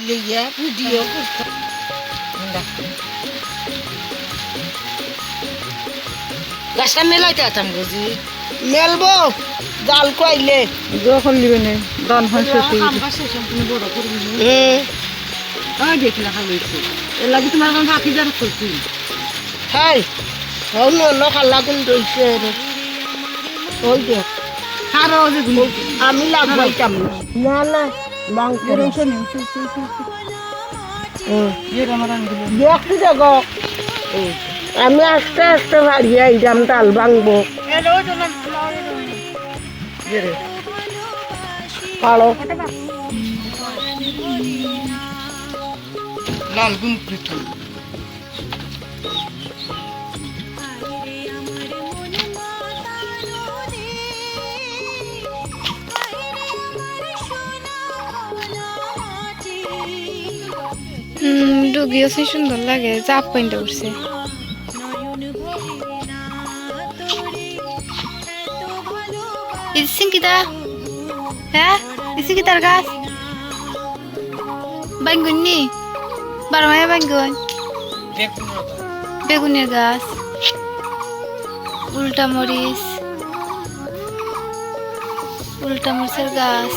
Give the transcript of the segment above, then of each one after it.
লইয়া ভিডিও করতাম গাছটা মেলাইতে আতাম বুঝি মেলবো জাল কইলে যখন লিবেন দান হয় শেষ হয়ে গেছে। সম্পূর্ণ বড় করবি দেখলা খাইছে এর লাগি তোমার কোন ফাঁকি জার করছি হাই অন্য অন্য খাল্লা কোন দইছে ওই দেখ খারো যে আমি লাগবাইতাম না না মাংস রসে নিউ দেখছি দেখো আমি আস্তে আস্তে ভারিয়ে আইলাম ডাল ভাঙবো কালো লাল গুমকৃত ডুগি আছে সুন্দর লাগে চাপ পয়েন্টে উঠছে কিতা হ্যাঁ কিতার গাছ বাইগুন নি বারমায়া বাইগুন বেগুনের গাছ উল্টা মরিচের গাছ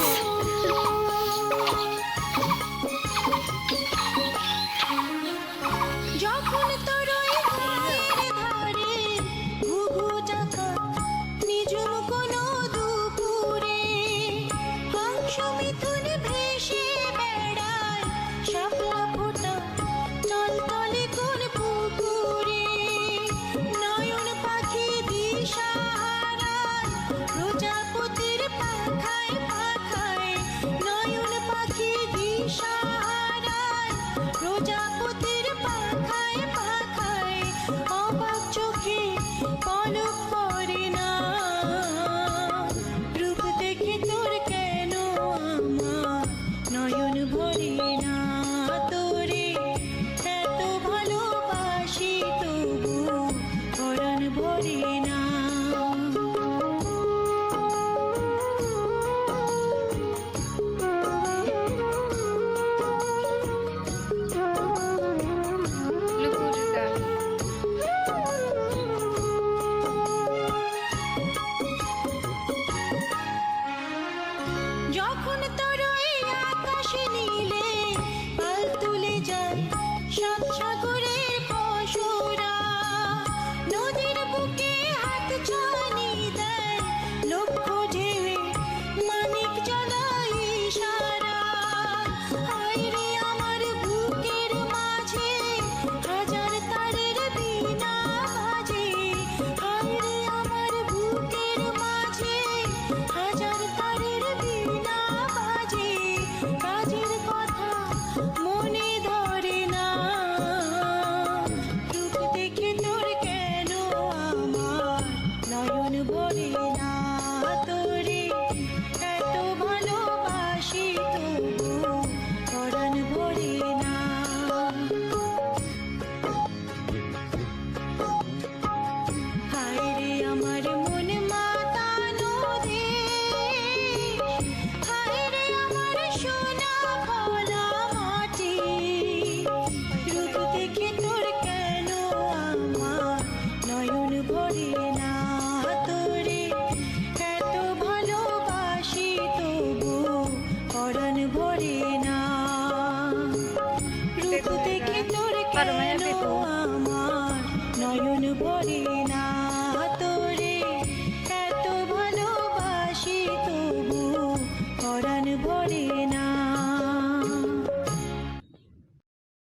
যখন তোর আকাশে নীলে পাল তুলে যায় সাত সাগরের পশুরা নদীর বুকে হাত ছানি দেয় লক্ষ্য ঢেলে মানিক জ্বালায় ইশারা হায়রে আমার বুকের মাঝে হাজার তারের বিনা বাজে হায়রে আমার বুকের মাঝে হাজার তারের বিনা বাজে কাজের কথা মনে ধরে না রূপ দেখে তোর কেন আমার নয়ন ভরে না তোরে এত ভালোবাসি তবু পরাণ ভরে না হায়রে আমার মন মাতানো দেশ হায়রে আমার সোনা ভোলা মাটি রূপ দেখে তোর কেন আমার নয়ন ভরে না তোরে এত ভালোবাসি তবু পরাণ ভরে না রূপ দেখে তোর কেন আমার নয়ন ভরে না